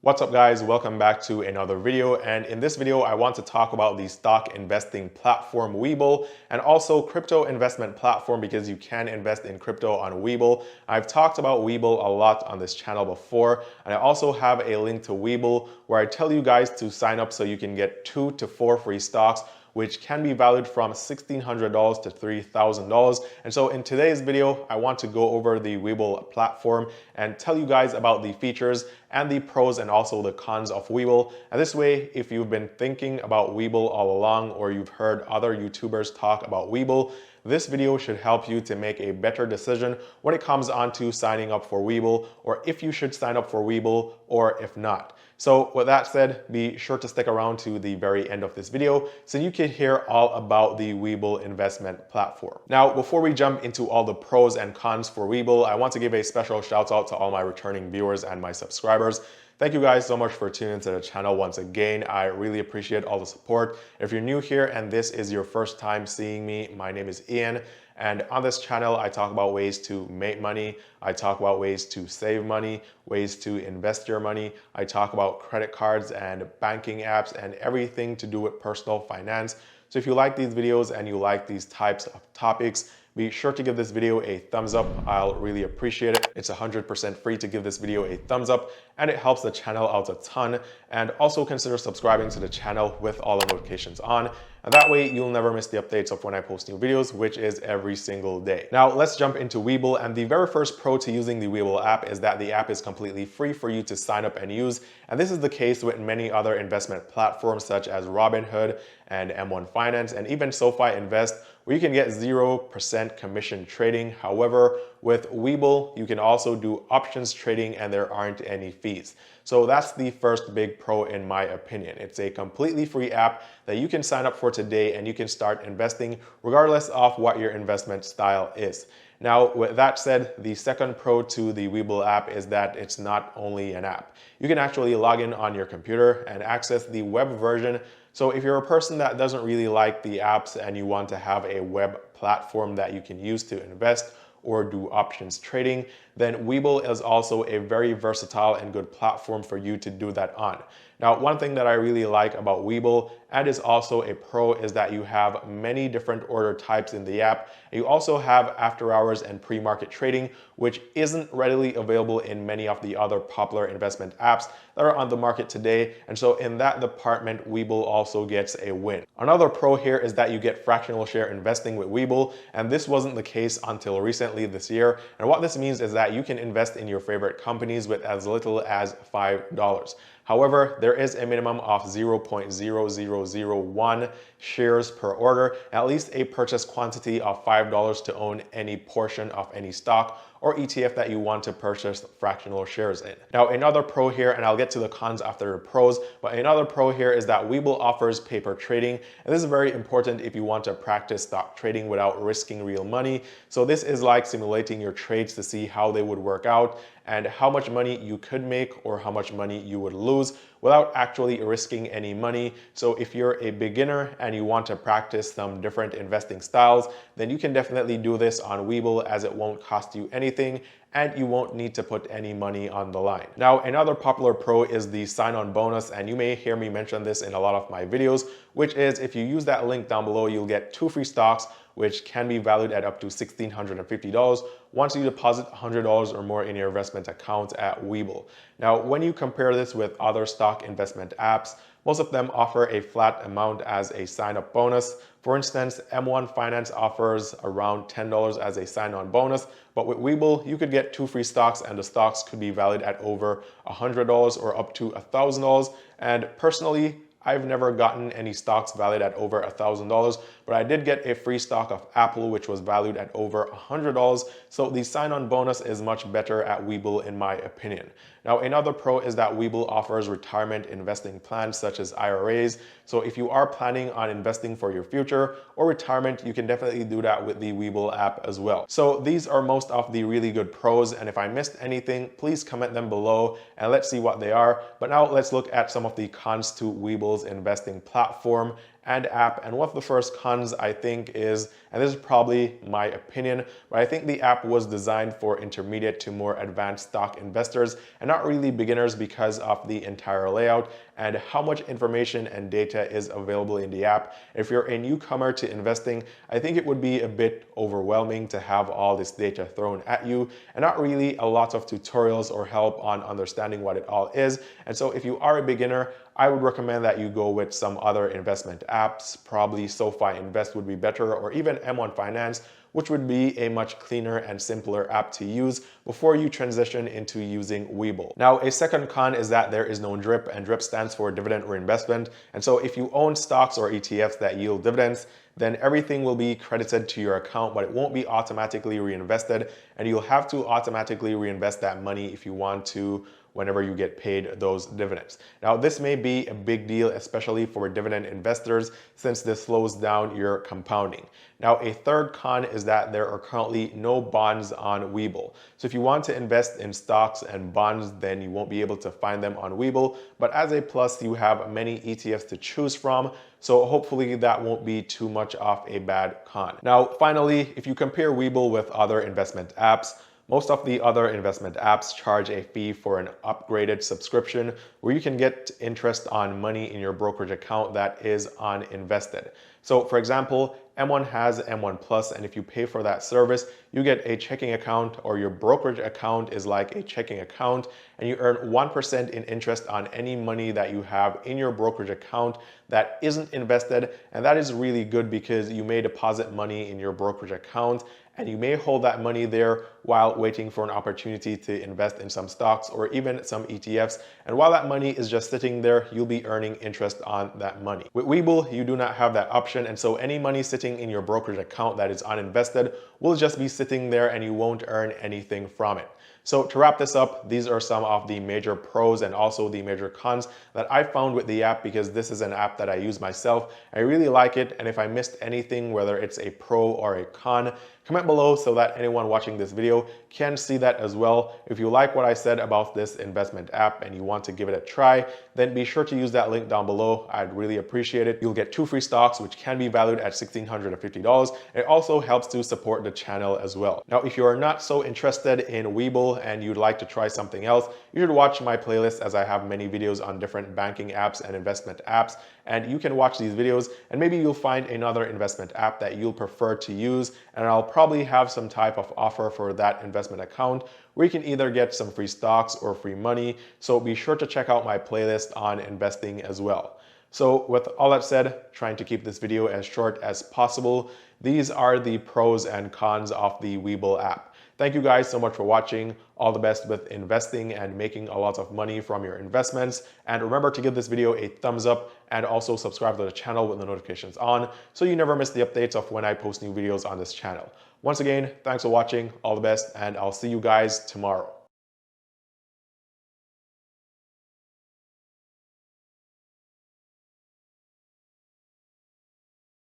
What's up guys, welcome back to another video, and in this video I want to talk about the stock investing platform Webull and also crypto investment platform because you can invest in crypto on Webull. I've talked about Webull a lot on this channel before, and I also have a link to Webull where I tell you guys to sign up so you can get 2 to 4 free stocks, which can be valued from $1,600 to $3,000. And so in today's video, I want to go over the Webull platform and tell you guys about the features and the pros and also the cons of Webull. And this way, if you've been thinking about Webull all along or you've heard other YouTubers talk about Webull, this video should help you to make a better decision when it comes on to signing up for Webull, or if you should sign up for Webull or if not. So with that said, be sure to stick around to the very end of this video so you can hear all about the Webull investment platform. Now, before we jump into all the pros and cons for Webull, I want to give a special shout out to all my returning viewers and my subscribers. Thank you guys so much for tuning into the channel once again. I really appreciate all the support. If you're new here and this is your first time seeing me, my name is Eann. And on this channel, I talk about ways to make money. I talk about ways to save money, ways to invest your money. I talk about credit cards and banking apps and everything to do with personal finance. So if you like these videos and you like these types of topics, be sure to give this video a thumbs up. I'll really appreciate it. It's 100% free to give this video a thumbs up, and it helps the channel out a ton. And also consider subscribing to the channel with all the notifications on. And that way you'll never miss the updates of when I post new videos, which is every single day. Now let's jump into Webull, and the very first pro to using the Webull app is that the app is completely free for you to sign up and use. And this is the case with many other investment platforms such as Robinhood and M1 Finance and even SoFi Invest, where you can get 0% commission trading. However, with Webull, you can also do options trading and there aren't any fees. So that's the first big pro in my opinion. It's a completely free app that you can sign up for today and you can start investing regardless of what your investment style is. Now, with that said, the second pro to the Webull app is that it's not only an app. You can actually log in on your computer and access the web version. So if you're a person that doesn't really like the apps and you want to have a web platform that you can use to invest or do options trading, then Webull is also a very versatile and good platform for you to do that on. Now, one thing that I really like about Webull, and is also a pro, is that you have many different order types in the app. You also have after hours and pre-market trading, which isn't readily available in many of the other popular investment apps that are on the market today. And so in that department, Webull also gets a win. Another pro here is that you get fractional share investing with Webull, and this wasn't the case until recently this year. And what this means is that you can invest in your favorite companies with as little as $5. However, there is a minimum of 0.0001 shares per order, at least a purchase quantity of $5 to own any portion of any stock or ETF that you want to purchase fractional shares in. Now, another pro here, and I'll get to the cons after the pros, but another pro here is that Webull offers paper trading, and this is very important if you want to practice stock trading without risking real money. So this is like simulating your trades to see how they would work out and how much money you could make or how much money you would lose without actually risking any money. So if you're a beginner and you want to practice some different investing styles, then you can definitely do this on Webull, as it won't cost you anything and you won't need to put any money on the line. Now, another popular pro is the sign-on bonus, and you may hear me mention this in a lot of my videos, which is if you use that link down below, you'll get 2 free stocks, which can be valued at up to $1,650 once you deposit $100 or more in your investment account at Webull. Now, when you compare this with other stock investment apps, most of them offer a flat amount as a sign-up bonus. For instance, M1 Finance offers around $10 as a sign-on bonus, but with Webull, you could get 2 free stocks and the stocks could be valued at over $100 or up to $1,000. And personally, I've never gotten any stocks valued at over $1,000, but I did get a free stock of Apple, which was valued at over $100. So the sign-on bonus is much better at Webull in my opinion. Now, another pro is that Webull offers retirement investing plans such as IRAs. So if you are planning on investing for your future or retirement, you can definitely do that with the Webull app as well. So these are most of the really good pros, and if I missed anything, please comment them below and let's see what they are. But now let's look at some of the cons to Webull's investing platform and app. And one of the first cons I think is and this is probably my opinion, but I think the app was designed for intermediate to more advanced stock investors and not really beginners because of the entire layout and how much information and data is available in the app. If you're a newcomer to investing, I think it would be a bit overwhelming to have all this data thrown at you and not really a lot of tutorials or help on understanding what it all is. And so if you are a beginner, I would recommend that you go with some other investment apps. Probably SoFi Invest would be better, or even M1 Finance, which would be a much cleaner and simpler app to use before you transition into using Webull. Now, a second con is that there is no DRIP, and DRIP stands for dividend reinvestment. And so if you own stocks or ETFs that yield dividends, then everything will be credited to your account, but it won't be automatically reinvested, and you'll have to automatically reinvest that money if you want to whenever you get paid those dividends. Now, this may be a big deal, especially for dividend investors, since this slows down your compounding. Now, a third con is that there are currently no bonds on Webull. So if you want to invest in stocks and bonds, then you won't be able to find them on Webull. But as a plus, you have many ETFs to choose from. So hopefully that won't be too much of a bad con. Now, finally, if you compare Webull with other investment apps, most of the other investment apps charge a fee for an upgraded subscription where you can get interest on money in your brokerage account that is uninvested. So for example, M1 has M1 Plus, and if you pay for that service, you get a checking account, or your brokerage account is like a checking account, and you earn 1% in interest on any money that you have in your brokerage account that isn't invested. And that is really good because you may deposit money in your brokerage account and you may hold that money there while waiting for an opportunity to invest in some stocks or even some ETFs. And while that money is just sitting there, you'll be earning interest on that money. With Webull, you do not have that option. And so any money sitting in your brokerage account that is uninvested will just be sitting there and you won't earn anything from it. So to wrap this up, these are some of the major pros and also the major cons that I found with the app, because this is an app that I use myself. I really like it, and if I missed anything, whether it's a pro or a con, comment below so that anyone watching this video can see that as well. If you like what I said about this investment app and you want to give it a try, then be sure to use that link down below. I'd really appreciate it. You'll get 2 free stocks, which can be valued at $1,650. It also helps to support the channel as well. Now, if you are not so interested in Webull and you'd like to try something else, you should watch my playlist, as I have many videos on different banking apps and investment apps, and you can watch these videos and maybe you'll find another investment app that you'll prefer to use, and I'll probably have some type of offer for that investment account where you can either get some free stocks or free money. So be sure to check out my playlist on investing as well. So with all that said, trying to keep this video as short as possible, these are the pros and cons of the Webull app. Thank you guys so much for watching. All the best with investing and making a lot of money from your investments. And remember to give this video a thumbs up and also subscribe to the channel with the notifications on so you never miss the updates of when I post new videos on this channel. Once again, thanks for watching, all the best, and I'll see you guys tomorrow.